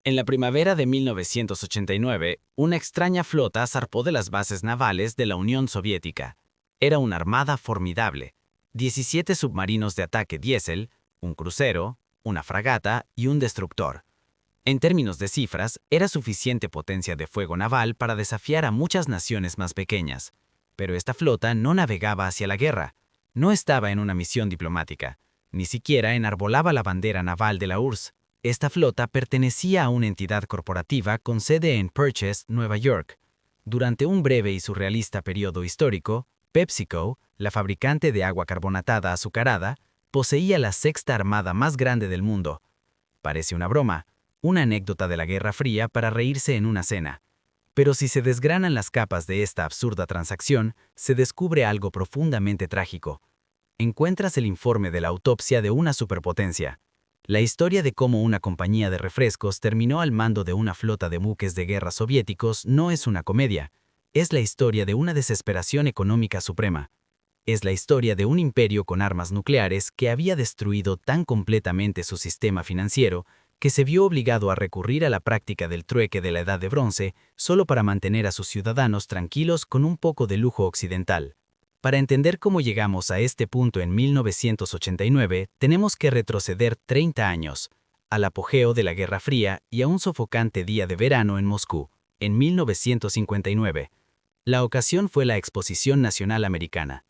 En la primavera de 1989, una extraña flota zarpó de las bases navales de la Unión Soviética. Era una armada formidable. 17 submarinos de ataque diésel, un crucero, una fragata y un destructor. En términos de cifras, era suficiente potencia de fuego naval para desafiar a muchas naciones más pequeñas. Pero esta flota no navegaba hacia la guerra. No estaba en una misión diplomática. Ni siquiera enarbolaba la bandera naval de la URSS. Esta flota pertenecía a una entidad corporativa con sede en Purchase, Nueva York. Durante un breve y surrealista periodo histórico, PepsiCo, la fabricante de agua carbonatada azucarada, poseía la sexta armada más grande del mundo. Parece una broma, una anécdota de la Guerra Fría para reírse en una cena. Pero si se desgranan las capas de esta absurda transacción, se descubre algo profundamente trágico. Encuentras el informe de la autopsia de una superpotencia. La historia de cómo una compañía de refrescos terminó al mando de una flota de buques de guerra soviéticos no es una comedia. Es la historia de una desesperación económica suprema. Es la historia de un imperio con armas nucleares que había destruido tan completamente su sistema financiero que se vio obligado a recurrir a la práctica del trueque de la Edad de Bronce solo para mantener a sus ciudadanos tranquilos con un poco de lujo occidental. Para entender cómo llegamos a este punto en 1989, tenemos que retroceder 30 años, al apogeo de la Guerra Fría y a un sofocante día de verano en Moscú, en 1959. La ocasión fue la Exposición Nacional Americana.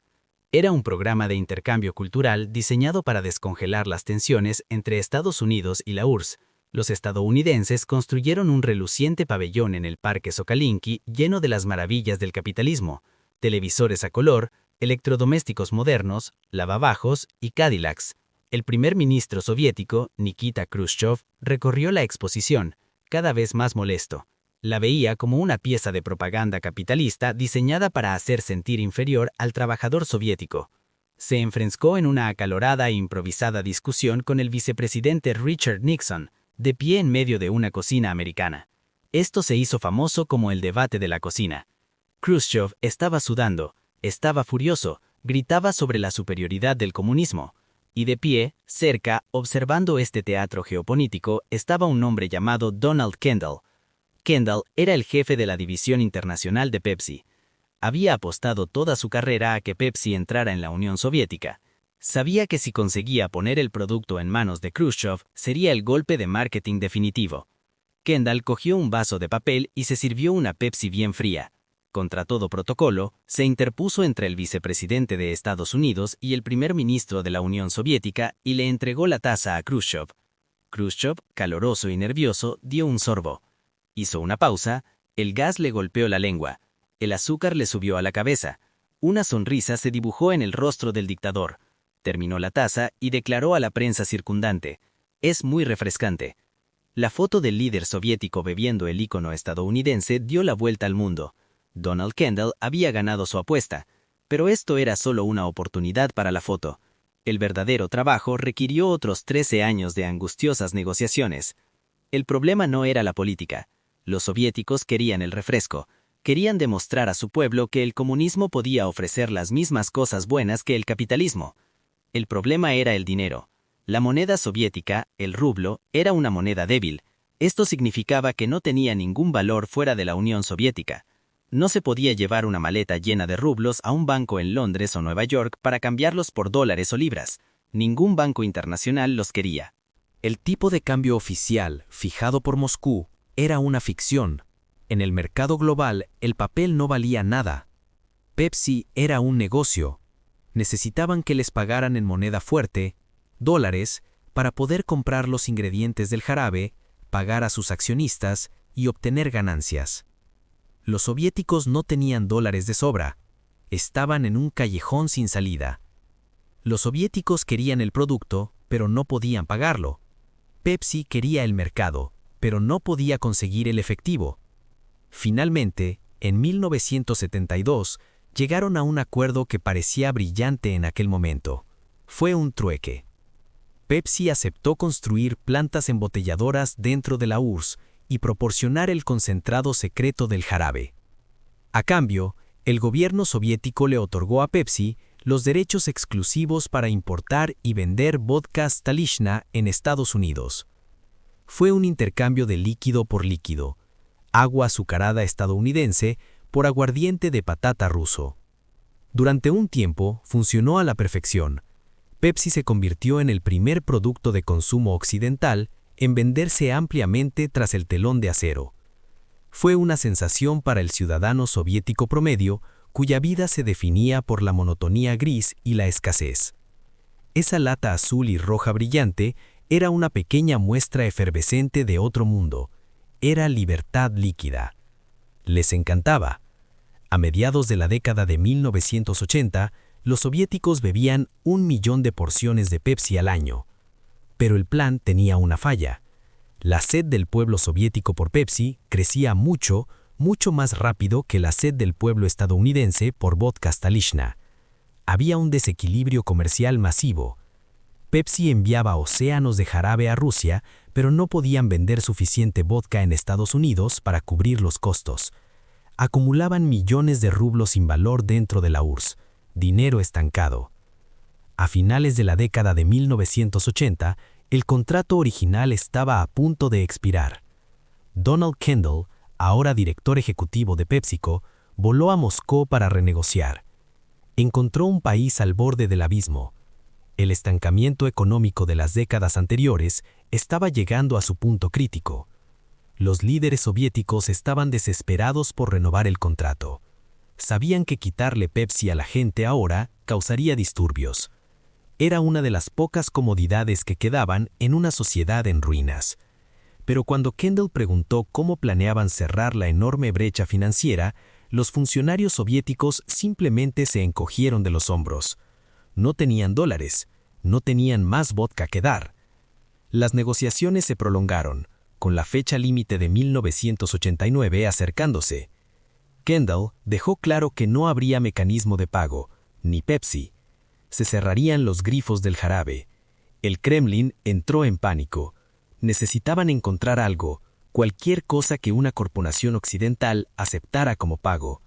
Era un programa de intercambio cultural diseñado para descongelar las tensiones entre Estados Unidos y la URSS. Los estadounidenses construyeron un reluciente pabellón en el Parque Sokolinki lleno de las maravillas del capitalismo: televisores a color, electrodomésticos modernos, lavabajos y Cadillacs. El primer ministro soviético, Nikita Khrushchev, recorrió la exposición, cada vez más molesto. La veía como una pieza de propaganda capitalista diseñada para hacer sentir inferior al trabajador soviético. Se enfrascó en una acalorada e improvisada discusión con el vicepresidente Richard Nixon, de pie en medio de una cocina americana. Esto se hizo famoso como el debate de la cocina. Khrushchev estaba sudando, estaba furioso, gritaba sobre la superioridad del comunismo. Y de pie, cerca, observando este teatro geopolítico, estaba un hombre llamado Donald Kendall. Kendall era el jefe de la división internacional de Pepsi. Había apostado toda su carrera a que Pepsi entrara en la Unión Soviética. Sabía que si conseguía poner el producto en manos de Khrushchev, sería el golpe de marketing definitivo. Kendall cogió un vaso de papel y se sirvió una Pepsi bien fría. Contra todo protocolo, se interpuso entre el vicepresidente de Estados Unidos y el primer ministro de la Unión Soviética y le entregó la taza a Khrushchev. Khrushchev, caloroso y nervioso, dio un sorbo. Hizo una pausa, el gas le golpeó la lengua, el azúcar le subió a la cabeza. Una sonrisa se dibujó en el rostro del dictador. Terminó la taza y declaró a la prensa circundante: «Es muy refrescante». La foto del líder soviético bebiendo el ícono estadounidense dio la vuelta al mundo. Donald Kendall había ganado su apuesta, pero esto era solo una oportunidad para la foto. El verdadero trabajo requirió otros 13 años de angustiosas negociaciones. El problema no era la política. Los soviéticos querían el refresco. Querían demostrar a su pueblo que el comunismo podía ofrecer las mismas cosas buenas que el capitalismo. El problema era el dinero. La moneda soviética, el rublo, era una moneda débil. Esto significaba que no tenía ningún valor fuera de la Unión Soviética. No se podía llevar una maleta llena de rublos a un banco en Londres o Nueva York para cambiarlos por dólares o libras. Ningún banco internacional los quería. El tipo de cambio oficial, fijado por Moscú, era una ficción. En el mercado global, el papel no valía nada. Pepsi era un negocio. Necesitaban que les pagaran en moneda fuerte, dólares, para poder comprar los ingredientes del jarabe, pagar a sus accionistas y obtener ganancias. Los soviéticos no tenían dólares de sobra. Estaban en un callejón sin salida. Los soviéticos querían el producto, pero no podían pagarlo. Pepsi quería el mercado, pero no podía conseguir el efectivo. Finalmente, en 1972, llegaron a un acuerdo que parecía brillante en aquel momento. Fue un trueque. Pepsi aceptó construir plantas embotelladoras dentro de la URSS y proporcionar el concentrado secreto del jarabe. A cambio, el gobierno soviético le otorgó a Pepsi los derechos exclusivos para importar y vender vodka Stalishna en Estados Unidos. Fue un intercambio de líquido por líquido, agua azucarada estadounidense por aguardiente de patata ruso. Durante un tiempo funcionó a la perfección. Pepsi se convirtió en el primer producto de consumo occidental en venderse ampliamente tras el telón de acero. Fue una sensación para el ciudadano soviético promedio, cuya vida se definía por la monotonía gris y la escasez. Esa lata azul y roja brillante era una pequeña muestra efervescente de otro mundo. Era libertad líquida. Les encantaba. A mediados de la década de 1980, los soviéticos bebían 1 millón de porciones de Pepsi al año. Pero el plan tenía una falla. La sed del pueblo soviético por Pepsi crecía mucho más rápido que la sed del pueblo estadounidense por vodka Stalishna. Había un desequilibrio comercial masivo. Pepsi enviaba océanos de jarabe a Rusia, pero no podían vender suficiente vodka en Estados Unidos para cubrir los costos. Acumulaban millones de rublos sin valor dentro de la URSS, dinero estancado. A finales de la década de 1980, el contrato original estaba a punto de expirar. Donald Kendall, ahora director ejecutivo de PepsiCo, voló a Moscú para renegociar. Encontró un país al borde del abismo. El estancamiento económico de las décadas anteriores estaba llegando a su punto crítico. Los líderes soviéticos estaban desesperados por renovar el contrato. Sabían que quitarle Pepsi a la gente ahora causaría disturbios. Era una de las pocas comodidades que quedaban en una sociedad en ruinas. Pero cuando Kendall preguntó cómo planeaban cerrar la enorme brecha financiera, los funcionarios soviéticos simplemente se encogieron de los hombros. No tenían dólares, no tenían más vodka que dar. Las negociaciones se prolongaron, con la fecha límite de 1989 acercándose. Kendall dejó claro que no habría mecanismo de pago, ni Pepsi. Se cerrarían los grifos del jarabe. El Kremlin entró en pánico. Necesitaban encontrar algo, cualquier cosa que una corporación occidental aceptara como pago.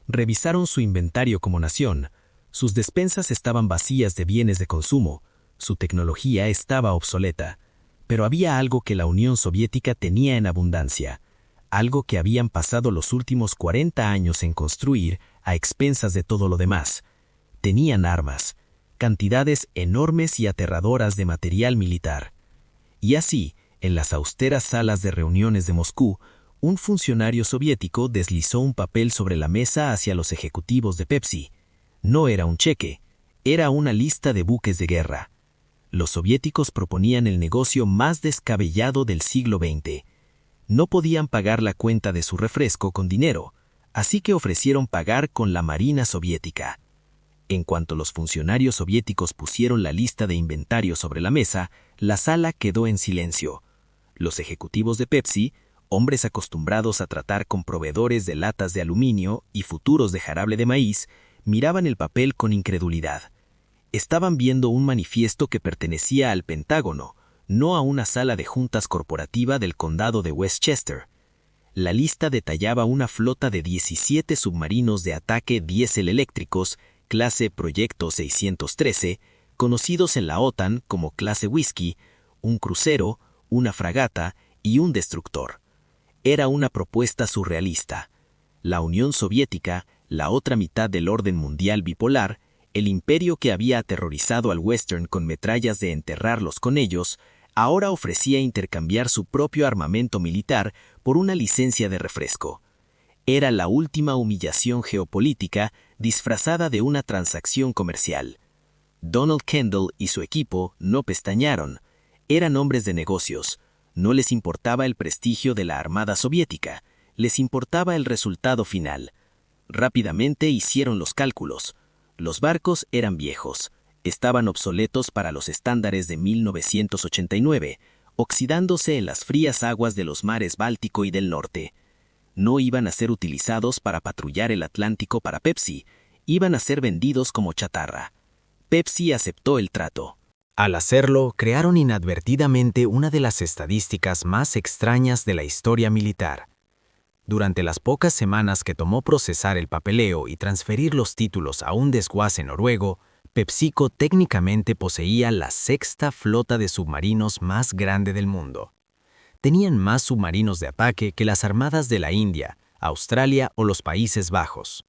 Revisaron su inventario como nación. Sus despensas estaban vacías de bienes de consumo. Su tecnología estaba obsoleta. Pero había algo que la Unión Soviética tenía en abundancia. Algo que habían pasado los últimos 40 años en construir a expensas de todo lo demás. Tenían armas, cantidades enormes y aterradoras de material militar. Y así, en las austeras salas de reuniones de Moscú, un funcionario soviético deslizó un papel sobre la mesa hacia los ejecutivos de Pepsi. No era un cheque, era una lista de buques de guerra. Los soviéticos proponían el negocio más descabellado del siglo XX. No podían pagar la cuenta de su refresco con dinero, así que ofrecieron pagar con la Marina soviética. En cuanto los funcionarios soviéticos pusieron la lista de inventario sobre la mesa, la sala quedó en silencio. Los ejecutivos de Pepsi, hombres acostumbrados a tratar con proveedores de latas de aluminio y futuros de jarabe de maíz, miraban el papel con incredulidad. Estaban viendo un manifiesto que pertenecía al Pentágono, no a una sala de juntas corporativa del condado de Westchester. La lista detallaba una flota de 17 submarinos de ataque diésel eléctricos, clase Proyecto 613, conocidos en la OTAN como clase Whisky, un crucero, una fragata y un destructor. Era una propuesta surrealista. La Unión Soviética, la otra mitad del orden mundial bipolar, el imperio que había aterrorizado al western con metrallas de enterrarlos con ellos, ahora ofrecía intercambiar su propio armamento militar por una licencia de refresco. Era la última humillación geopolítica disfrazada de una transacción comercial. Donald Kendall y su equipo no pestañearon. Eran hombres de negocios. No les importaba el prestigio de la Armada Soviética. Les importaba el resultado final. Rápidamente hicieron los cálculos. Los barcos eran viejos. Estaban obsoletos para los estándares de 1989, oxidándose en las frías aguas de los mares Báltico y del Norte. No iban a ser utilizados para patrullar el Atlántico para Pepsi, iban a ser vendidos como chatarra. Pepsi aceptó el trato. Al hacerlo, crearon inadvertidamente una de las estadísticas más extrañas de la historia militar. Durante las pocas semanas que tomó procesar el papeleo y transferir los títulos a un desguace noruego, PepsiCo técnicamente poseía la sexta flota de submarinos más grande del mundo. tenían más submarinos de ataque que las armadas de la India, Australia o los Países Bajos.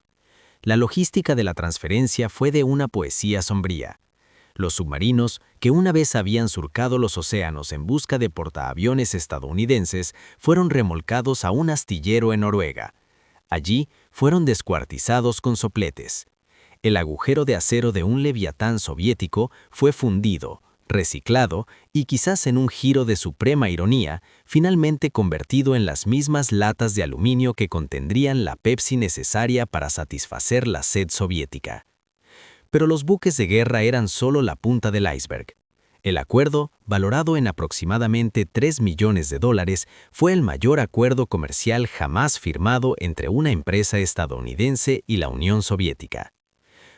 La logística de la transferencia fue de una poesía sombría. Los submarinos, que una vez habían surcado los océanos en busca de portaaviones estadounidenses, fueron remolcados a un astillero en Noruega. Allí fueron descuartizados con sopletes. El agujero de acero de un leviatán soviético fue fundido, reciclado y quizás en un giro de suprema ironía, finalmente convertido en las mismas latas de aluminio que contendrían la Pepsi necesaria para satisfacer la sed soviética. Pero los buques de guerra eran solo la punta del iceberg. El acuerdo, valorado en aproximadamente $3 millones, fue el mayor acuerdo comercial jamás firmado entre una empresa estadounidense y la Unión Soviética.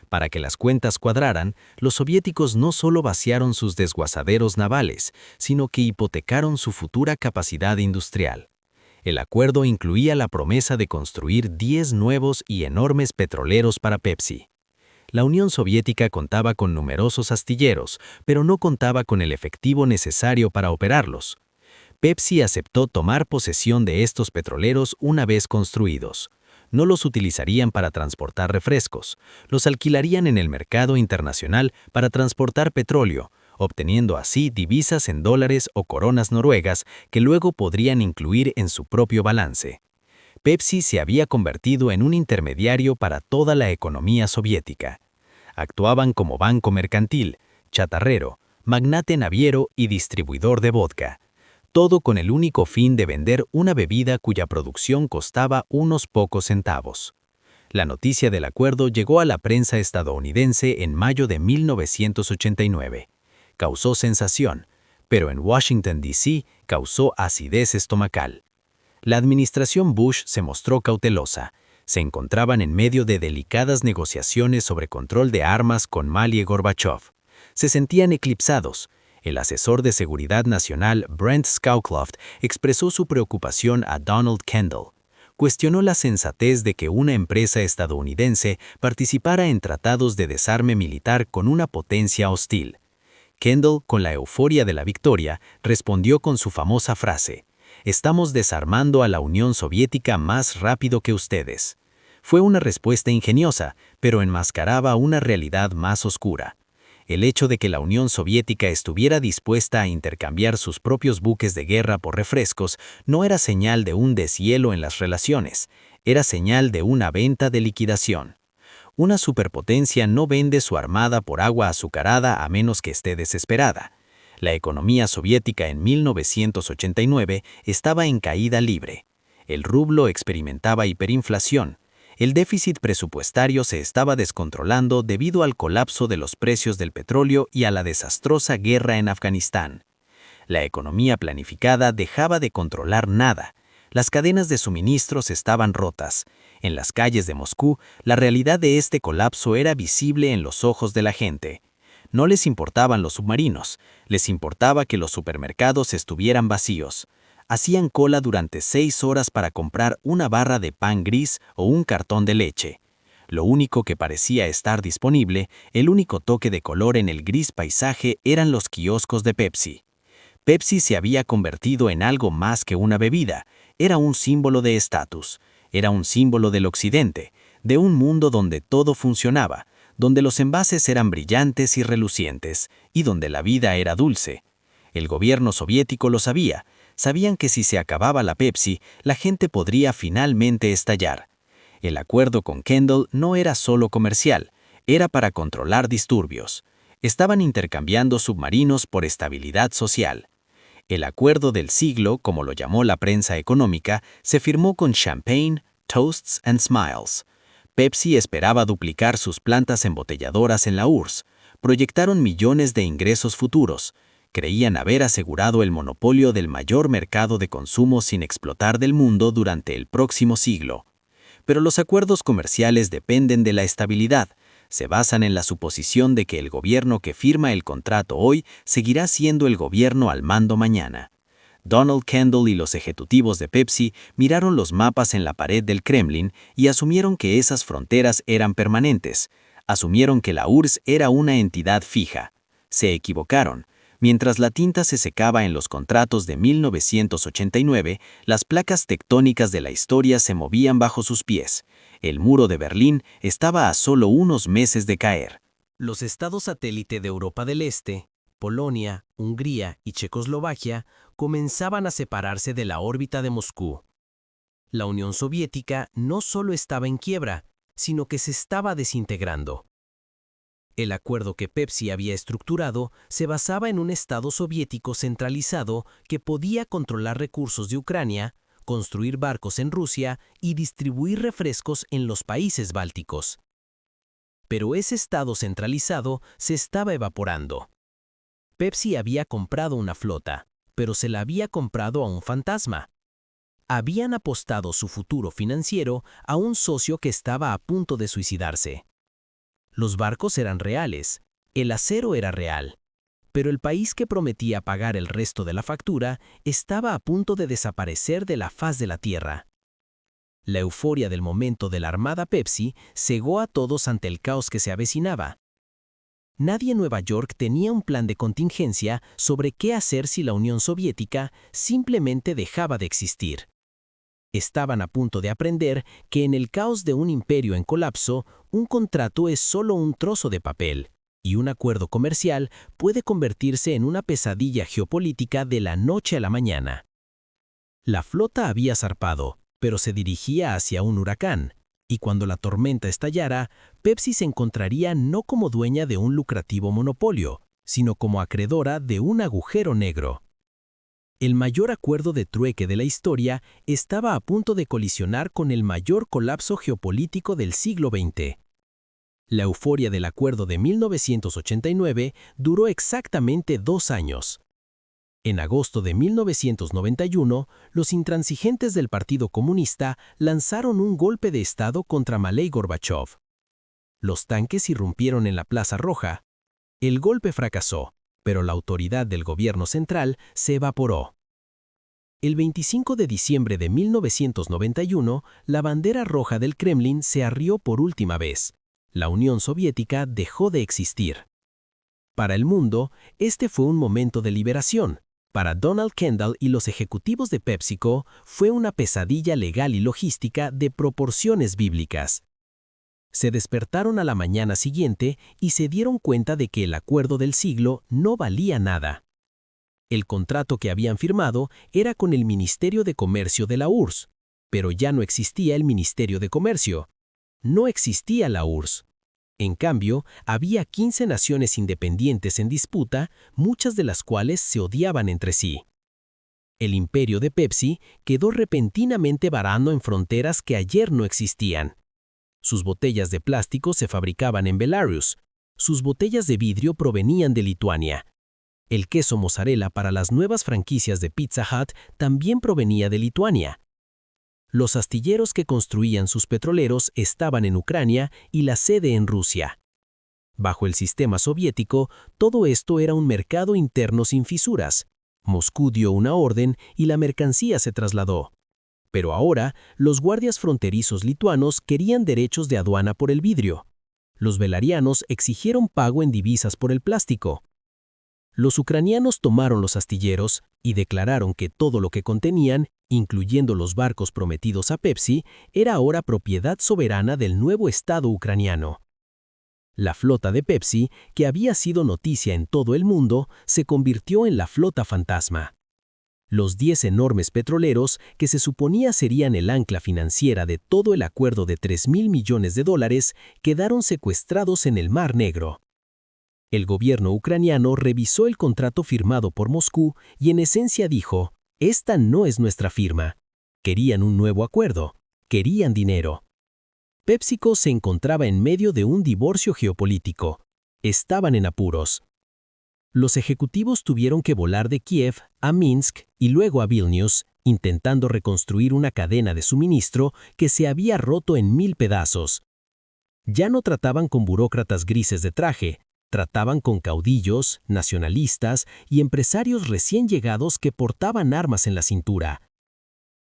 Para que las cuentas cuadraran, los soviéticos no solo vaciaron sus desguazaderos navales, sino que hipotecaron su futura capacidad industrial. El acuerdo incluía la promesa de construir 10 nuevos y enormes petroleros para Pepsi. La Unión Soviética contaba con numerosos astilleros, pero no contaba con el efectivo necesario para operarlos. Pepsi aceptó tomar posesión de estos petroleros una vez construidos. No los utilizarían para transportar refrescos, los alquilarían en el mercado internacional para transportar petróleo, obteniendo así divisas en dólares o coronas noruegas que luego podrían incluir en su propio balance. Pepsi se había convertido en un intermediario para toda la economía soviética. Actuaban como banco mercantil, chatarrero, magnate naviero y distribuidor de vodka. Todo con el único fin de vender una bebida cuya producción costaba unos pocos centavos. La noticia del acuerdo llegó a la prensa estadounidense en mayo de 1989. Causó sensación, pero en Washington, D.C. causó acidez estomacal. La administración Bush se mostró cautelosa. Se encontraban en medio de delicadas negociaciones sobre control de armas con Mali y Gorbachev. Se sentían eclipsados. El asesor de seguridad nacional Brent Scowcroft expresó su preocupación a Donald Kendall. Cuestionó la sensatez de que una empresa estadounidense participara en tratados de desarme militar con una potencia hostil. Kendall, con la euforia de la victoria, respondió con su famosa frase: «Estamos desarmando a la Unión Soviética más rápido que ustedes». Fue una respuesta ingeniosa, pero enmascaraba una realidad más oscura. El hecho de que la Unión Soviética estuviera dispuesta a intercambiar sus propios buques de guerra por refrescos no era señal de un deshielo en las relaciones, era señal de una venta de liquidación. Una superpotencia no vende su armada por agua azucarada a menos que esté desesperada. La economía soviética en 1989 estaba en caída libre. El rublo experimentaba hiperinflación. El déficit presupuestario se estaba descontrolando debido al colapso de los precios del petróleo y a la desastrosa guerra en Afganistán. La economía planificada dejaba de controlar nada. Las cadenas de suministros estaban rotas. En las calles de Moscú, la realidad de este colapso era visible en los ojos de la gente. No les importaban los submarinos, les importaba que los supermercados estuvieran vacíos. Hacían cola durante 6 horas para comprar una barra de pan gris o un cartón de leche. Lo único que parecía estar disponible, el único toque de color en el gris paisaje, eran los kioscos de Pepsi. Pepsi se había convertido en algo más que una bebida, era un símbolo de estatus, era un símbolo del occidente, de un mundo donde todo funcionaba, donde los envases eran brillantes y relucientes, y donde la vida era dulce. El gobierno soviético lo sabía. Sabían que si se acababa la Pepsi, la gente podría finalmente estallar. El acuerdo con Kendall no era solo comercial, era para controlar disturbios. Estaban intercambiando submarinos por estabilidad social. El acuerdo del siglo, como lo llamó la prensa económica, se firmó con champagne, toasts and smiles. Pepsi esperaba duplicar sus plantas embotelladoras en la URSS. Proyectaron millones de ingresos futuros. Creían haber asegurado el monopolio del mayor mercado de consumo sin explotar del mundo durante el próximo siglo. Pero los acuerdos comerciales dependen de la estabilidad. Se basan en la suposición de que el gobierno que firma el contrato hoy seguirá siendo el gobierno al mando mañana. Donald Kendall y los ejecutivos de Pepsi miraron los mapas en la pared del Kremlin y asumieron que esas fronteras eran permanentes. Asumieron que la URSS era una entidad fija. Se equivocaron. Mientras la tinta se secaba en los contratos de 1989, las placas tectónicas de la historia se movían bajo sus pies. El muro de Berlín estaba a solo unos meses de caer. Los estados satélite de Europa del Este, Polonia, Hungría y Checoslovaquia, comenzaban a separarse de la órbita de Moscú. La Unión Soviética no solo estaba en quiebra, sino que se estaba desintegrando. El acuerdo que Pepsi había estructurado se basaba en un Estado soviético centralizado que podía controlar recursos de Ucrania, construir barcos en Rusia y distribuir refrescos en los países bálticos. Pero ese Estado centralizado se estaba evaporando. Pepsi había comprado una flota, pero se la había comprado a un fantasma. Habían apostado su futuro financiero a un socio que estaba a punto de suicidarse. Los barcos eran reales, el acero era real, pero el país que prometía pagar el resto de la factura estaba a punto de desaparecer de la faz de la tierra. La euforia del momento de la Armada Pepsi cegó a todos ante el caos que se avecinaba. Nadie en Nueva York tenía un plan de contingencia sobre qué hacer si la Unión Soviética simplemente dejaba de existir. Estaban a punto de aprender que en el caos de un imperio en colapso, un contrato es solo un trozo de papel, y un acuerdo comercial puede convertirse en una pesadilla geopolítica de la noche a la mañana. La flota había zarpado, pero se dirigía hacia un huracán, y cuando la tormenta estallara, Pepsi se encontraría no como dueña de un lucrativo monopolio, sino como acreedora de un agujero negro. El mayor acuerdo de trueque de la historia estaba a punto de colisionar con el mayor colapso geopolítico del siglo XX. La euforia del acuerdo de 1989 duró exactamente 2 años. En agosto de 1991, los intransigentes del Partido Comunista lanzaron un golpe de Estado contra Mikhail Gorbachev. Los tanques irrumpieron en la Plaza Roja. El golpe fracasó, pero la autoridad del gobierno central se evaporó. El 25 de diciembre de 1991, la bandera roja del Kremlin se arrió por última vez. La Unión Soviética dejó de existir. Para el mundo, este fue un momento de liberación. Para Donald Kendall y los ejecutivos de PepsiCo, fue una pesadilla legal y logística de proporciones bíblicas. Se despertaron a la mañana siguiente y se dieron cuenta de que el acuerdo del siglo no valía nada. El contrato que habían firmado era con el Ministerio de Comercio de la URSS, pero ya no existía el Ministerio de Comercio. No existía la URSS. En cambio, había 15 naciones independientes en disputa, muchas de las cuales se odiaban entre sí. El imperio de Pepsi quedó repentinamente varando en fronteras que ayer no existían. Sus botellas de plástico se fabricaban en Belarus. Sus botellas de vidrio provenían de Lituania. El queso mozzarella para las nuevas franquicias de Pizza Hut también provenía de Lituania. Los astilleros que construían sus petroleros estaban en Ucrania y la sede en Rusia. Bajo el sistema soviético, todo esto era un mercado interno sin fisuras. Moscú dio una orden y la mercancía se trasladó. Pero ahora, los guardias fronterizos lituanos querían derechos de aduana por el vidrio. Los belarianos exigieron pago en divisas por el plástico. Los ucranianos tomaron los astilleros y declararon que todo lo que contenían, incluyendo los barcos prometidos a Pepsi, era ahora propiedad soberana del nuevo Estado ucraniano. La flota de Pepsi, que había sido noticia en todo el mundo, se convirtió en la flota fantasma. Los 10 enormes petroleros, que se suponía serían el ancla financiera de todo el acuerdo de $3.000 millones, quedaron secuestrados en el Mar Negro. El gobierno ucraniano revisó el contrato firmado por Moscú y en esencia dijo: «Esta no es nuestra firma». Querían un nuevo acuerdo, querían dinero. PepsiCo se encontraba en medio de un divorcio geopolítico. Estaban en apuros. Los ejecutivos tuvieron que volar de Kiev a Minsk y luego a Vilnius, intentando reconstruir una cadena de suministro que se había roto en 1000 pedazos. Ya no trataban con burócratas grises de traje, trataban con caudillos, nacionalistas y empresarios recién llegados que portaban armas en la cintura.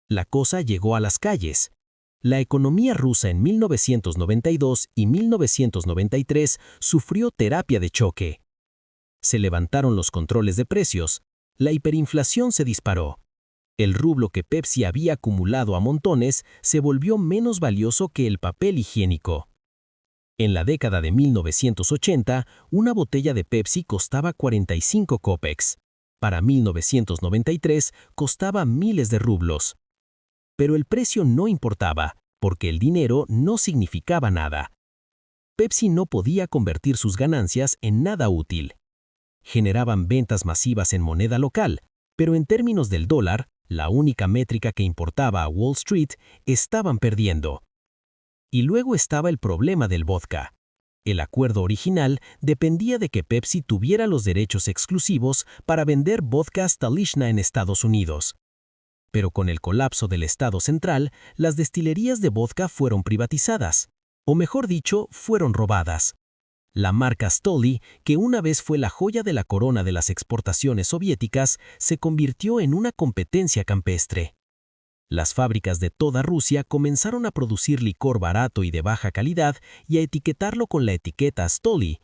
La cosa llegó a las calles. La economía rusa en 1992 y 1993 sufrió terapia de choque. Se levantaron los controles de precios, la hiperinflación se disparó. El rublo que Pepsi había acumulado a montones se volvió menos valioso que el papel higiénico. En la década de 1980, una botella de Pepsi costaba 45 cópex. Para 1993 costaba miles de rublos. Pero el precio no importaba, porque el dinero no significaba nada. Pepsi no podía convertir sus ganancias en nada útil. Generaban ventas masivas en moneda local, pero en términos del dólar, la única métrica que importaba a Wall Street, estaban perdiendo. Y luego estaba el problema del vodka. El acuerdo original dependía de que Pepsi tuviera los derechos exclusivos para vender vodka Stalichna en Estados Unidos. Pero con el colapso del Estado central, las destilerías de vodka fueron privatizadas, o mejor dicho, fueron robadas. La marca Stoli, que una vez fue la joya de la corona de las exportaciones soviéticas, se convirtió en una competencia campestre. Las fábricas de toda Rusia comenzaron a producir licor barato y de baja calidad y a etiquetarlo con la etiqueta Stoli.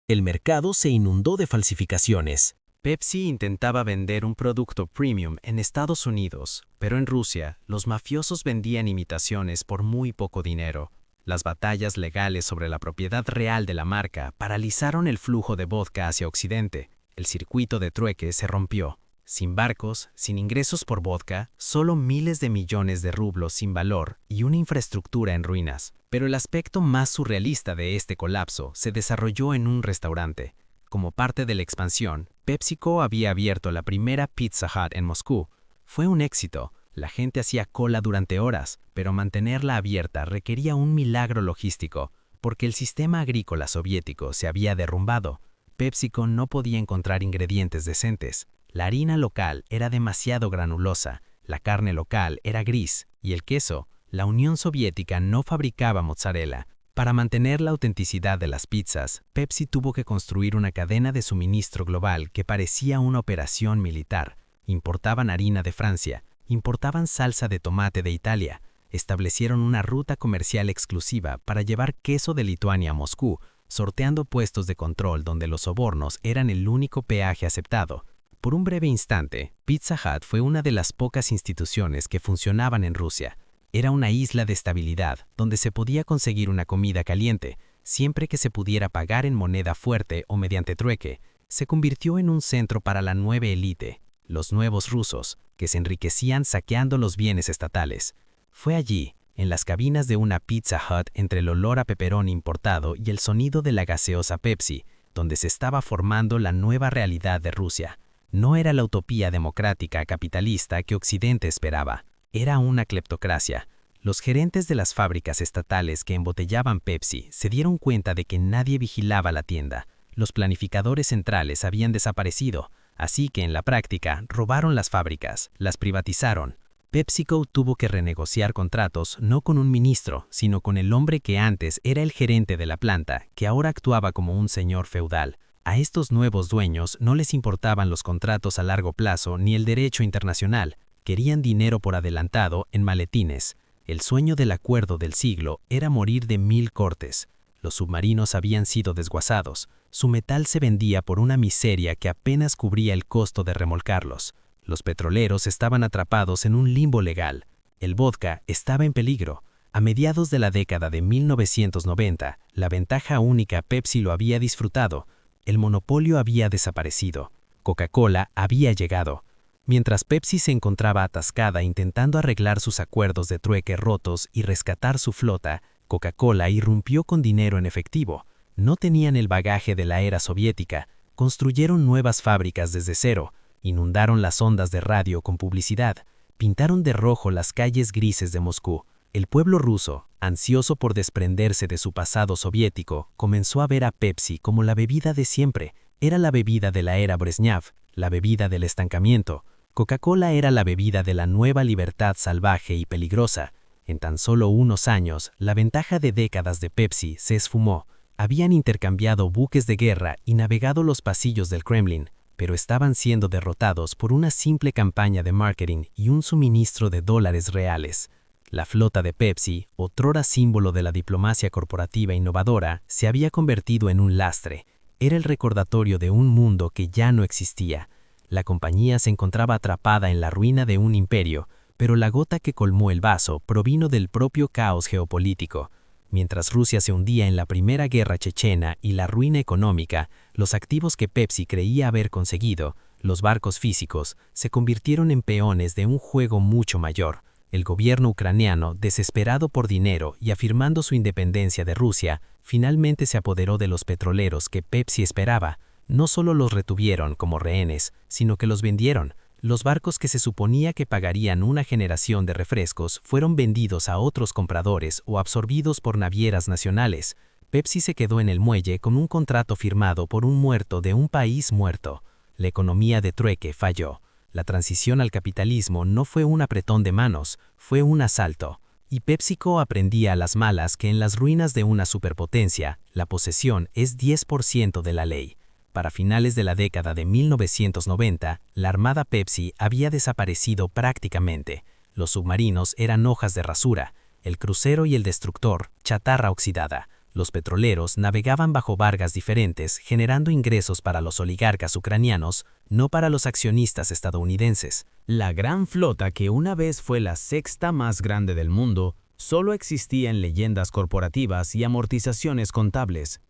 El mercado se inundó de falsificaciones. Pepsi intentaba vender un producto premium en Estados Unidos, pero en Rusia, los mafiosos vendían imitaciones por muy poco dinero. Las batallas legales sobre la propiedad real de la marca paralizaron el flujo de vodka hacia Occidente. El circuito de trueque se rompió. Sin barcos, sin ingresos por vodka, solo miles de millones de rublos sin valor y una infraestructura en ruinas. Pero el aspecto más surrealista de este colapso se desarrolló en un restaurante. Como parte de la expansión, PepsiCo había abierto la primera Pizza Hut en Moscú. Fue un éxito. La gente hacía cola durante horas, pero mantenerla abierta requería un milagro logístico, porque el sistema agrícola soviético se había derrumbado. PepsiCo no podía encontrar ingredientes decentes. La harina local era demasiado granulosa, la carne local era gris, y el queso, la Unión Soviética no fabricaba mozzarella. Para mantener la autenticidad de las pizzas, Pepsi tuvo que construir una cadena de suministro global que parecía una operación militar. Importaban harina de Francia, importaban salsa de tomate de Italia, establecieron una ruta comercial exclusiva para llevar queso de Lituania a Moscú, sorteando puestos de control donde los sobornos eran el único peaje aceptado. Por un breve instante, Pizza Hut fue una de las pocas instituciones que funcionaban en Rusia. Era una isla de estabilidad donde se podía conseguir una comida caliente, siempre que se pudiera pagar en moneda fuerte o mediante trueque. Se convirtió en un centro para la nueva élite, los nuevos rusos, que se enriquecían saqueando los bienes estatales. Fue allí, en las cabinas de una Pizza Hut, entre el olor a pepperoni importado y el sonido de la gaseosa Pepsi, donde se estaba formando la nueva realidad de Rusia. No era la utopía democrática capitalista que Occidente esperaba, era una cleptocracia. Los gerentes de las fábricas estatales que embotellaban Pepsi se dieron cuenta de que nadie vigilaba la tienda. Los planificadores centrales habían desaparecido, así que en la práctica robaron las fábricas, las privatizaron. PepsiCo tuvo que renegociar contratos no con un ministro, sino con el hombre que antes era el gerente de la planta, que ahora actuaba como un señor feudal. A estos nuevos dueños no les importaban los contratos a largo plazo ni el derecho internacional. Querían dinero por adelantado en maletines. El sueño del acuerdo del siglo era morir de 1000 cortes. Los submarinos habían sido desguazados. Su metal se vendía por una miseria que apenas cubría el costo de remolcarlos. Los petroleros estaban atrapados en un limbo legal. El vodka estaba en peligro. A mediados de la década de 1990, la ventaja única Pepsi lo había disfrutado. El monopolio había desaparecido. Coca-Cola había llegado. Mientras Pepsi se encontraba atascada intentando arreglar sus acuerdos de trueque rotos y rescatar su flota, Coca-Cola irrumpió con dinero en efectivo. No tenían el bagaje de la era soviética. Construyeron nuevas fábricas desde cero. Inundaron las ondas de radio con publicidad. Pintaron de rojo las calles grises de Moscú. El pueblo ruso, ansioso por desprenderse de su pasado soviético, comenzó a ver a Pepsi como la bebida de siempre. Era la bebida de la era Brezhnev, la bebida del estancamiento. Coca-Cola era la bebida de la nueva libertad salvaje y peligrosa. En tan solo unos años, la ventaja de décadas de Pepsi se esfumó. Habían intercambiado buques de guerra y navegado los pasillos del Kremlin, pero estaban siendo derrotados por una simple campaña de marketing y un suministro de dólares reales. La flota de Pepsi, otrora símbolo de la diplomacia corporativa innovadora, se había convertido en un lastre. Era el recordatorio de un mundo que ya no existía. La compañía se encontraba atrapada en la ruina de un imperio, pero la gota que colmó el vaso provino del propio caos geopolítico. Mientras Rusia se hundía en la Primera Guerra Chechena y la ruina económica, los activos que Pepsi creía haber conseguido, los barcos físicos, se convirtieron en peones de un juego mucho mayor. El gobierno ucraniano, desesperado por dinero y afirmando su independencia de Rusia, finalmente se apoderó de los petroleros que Pepsi esperaba. No solo los retuvieron como rehenes, sino que los vendieron. Los barcos que se suponía que pagarían una generación de refrescos fueron vendidos a otros compradores o absorbidos por navieras nacionales. Pepsi se quedó en el muelle con un contrato firmado por un muerto de un país muerto. La economía de trueque falló. La transición al capitalismo no fue un apretón de manos, fue un asalto. Y PepsiCo aprendía a las malas que en las ruinas de una superpotencia, la posesión es 10% de la ley. Para finales de la década de 1990, la Armada Pepsi había desaparecido prácticamente. Los submarinos eran hojas de rasura, el crucero y el destructor, chatarra oxidada. Los petroleros navegaban bajo barcas diferentes, generando ingresos para los oligarcas ucranianos, no para los accionistas estadounidenses. La gran flota, que una vez fue la sexta más grande del mundo, solo existía en leyendas corporativas y amortizaciones contables.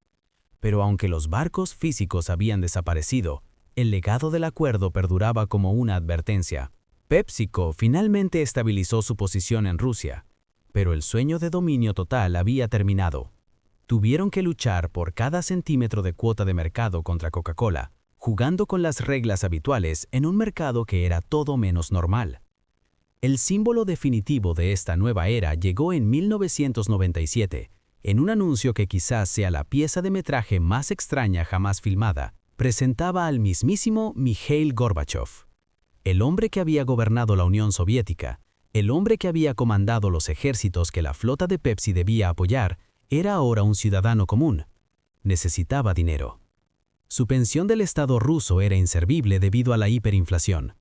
Pero aunque los barcos físicos habían desaparecido, el legado del acuerdo perduraba como una advertencia. PepsiCo finalmente estabilizó su posición en Rusia, pero el sueño de dominio total había terminado. Tuvieron que luchar por cada centímetro de cuota de mercado contra Coca-Cola, jugando con las reglas habituales en un mercado que era todo menos normal. El símbolo definitivo de esta nueva era llegó en 1997, en un anuncio que quizás sea la pieza de metraje más extraña jamás filmada. Presentaba al mismísimo Mikhail Gorbachev, el hombre que había gobernado la Unión Soviética, el hombre que había comandado los ejércitos que la flota de Pepsi debía apoyar. Era ahora un ciudadano común. Necesitaba dinero. Su pensión del Estado ruso era inservible debido a la hiperinflación,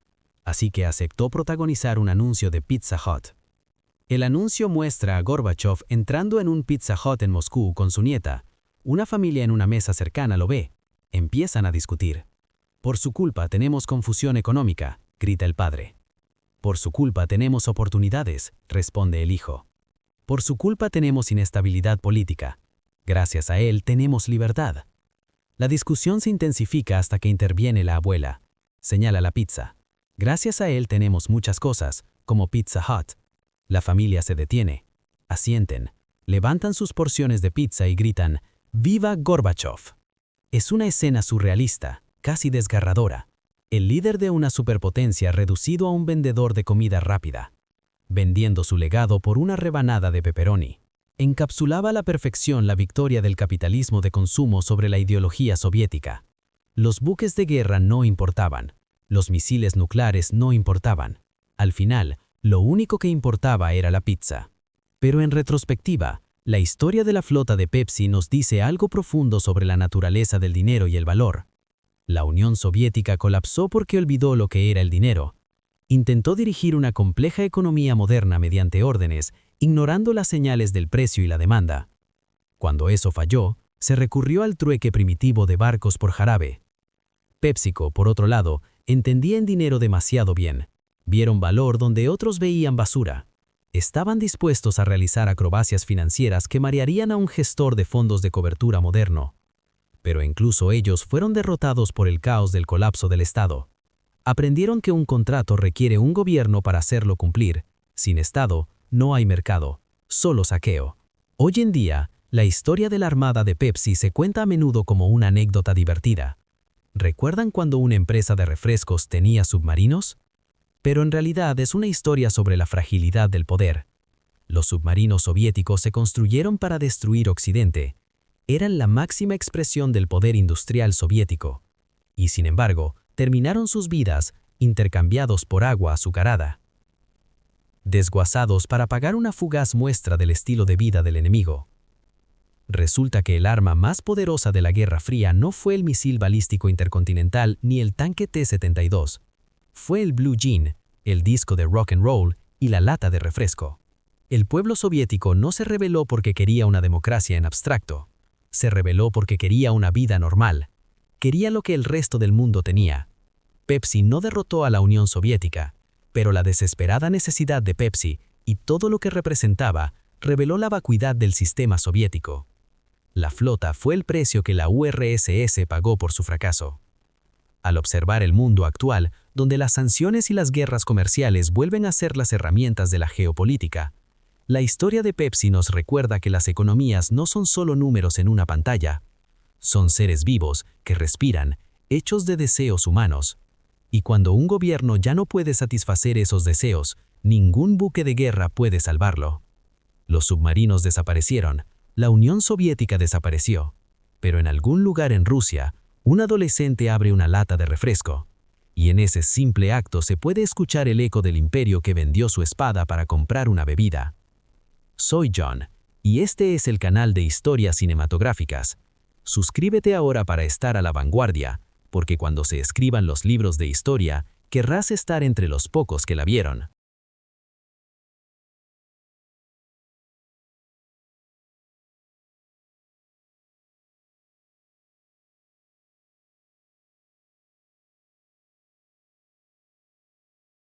así que aceptó protagonizar un anuncio de Pizza Hut. El anuncio muestra a Gorbachev entrando en un Pizza Hut en Moscú con su nieta. Una familia en una mesa cercana lo ve. Empiezan a discutir. «Por su culpa tenemos confusión económica», grita el padre. «Por su culpa tenemos oportunidades», responde el hijo. «Por su culpa tenemos inestabilidad política. Gracias a él tenemos libertad». La discusión se intensifica hasta que interviene la abuela. Señala la pizza. «Gracias a él tenemos muchas cosas, como Pizza Hut». La familia se detiene. Asienten. Levantan sus porciones de pizza y gritan, «¡Viva Gorbachev!». Es una escena surrealista, casi desgarradora. El líder de una superpotencia reducido a un vendedor de comida rápida, vendiendo su legado por una rebanada de pepperoni. Encapsulaba a la perfección la victoria del capitalismo de consumo sobre la ideología soviética. Los buques de guerra no importaban. Los misiles nucleares no importaban. Al final, lo único que importaba era la pizza. Pero en retrospectiva, la historia de la flota de Pepsi nos dice algo profundo sobre la naturaleza del dinero y el valor. La Unión Soviética colapsó porque olvidó lo que era el dinero. Intentó dirigir una compleja economía moderna mediante órdenes, ignorando las señales del precio y la demanda. Cuando eso falló, se recurrió al trueque primitivo de barcos por jarabe. PepsiCo, por otro lado, entendía el dinero demasiado bien. Vieron valor donde otros veían basura. Estaban dispuestos a realizar acrobacias financieras que marearían a un gestor de fondos de cobertura moderno. Pero incluso ellos fueron derrotados por el caos del colapso del Estado. Aprendieron que un contrato requiere un gobierno para hacerlo cumplir. Sin Estado, no hay mercado, solo saqueo. Hoy en día, la historia de la Armada de Pepsi se cuenta a menudo como una anécdota divertida. ¿Recuerdan cuando una empresa de refrescos tenía submarinos? Pero en realidad es una historia sobre la fragilidad del poder. Los submarinos soviéticos se construyeron para destruir Occidente. Eran la máxima expresión del poder industrial soviético. Y sin embargo, terminaron sus vidas intercambiados por agua azucarada, desguazados para pagar una fugaz muestra del estilo de vida del enemigo. Resulta que el arma más poderosa de la Guerra Fría no fue el misil balístico intercontinental ni el tanque T-72. Fue el Blue Jean, el disco de rock and roll y la lata de refresco. El pueblo soviético no se rebeló porque quería una democracia en abstracto. Se rebeló porque quería una vida normal. quería lo que el resto del mundo tenía. Pepsi no derrotó a la Unión Soviética, pero la desesperada necesidad de Pepsi y todo lo que representaba reveló la vacuidad del sistema soviético. La flota fue el precio que la URSS pagó por su fracaso. Al observar el mundo actual, donde las sanciones y las guerras comerciales vuelven a ser las herramientas de la geopolítica, la historia de Pepsi nos recuerda que las economías no son solo números en una pantalla, son seres vivos que respiran, hechos de deseos humanos. Y cuando un gobierno ya no puede satisfacer esos deseos, ningún buque de guerra puede salvarlo. Los submarinos desaparecieron, la Unión Soviética desapareció, pero en algún lugar en Rusia, un adolescente abre una lata de refresco, y en ese simple acto se puede escuchar el eco del imperio que vendió su espada para comprar una bebida. Soy John, y este es el canal de Historias Cinematográficas. Suscríbete ahora para estar a la vanguardia, porque cuando se escriban los libros de historia, querrás estar entre los pocos que la vieron.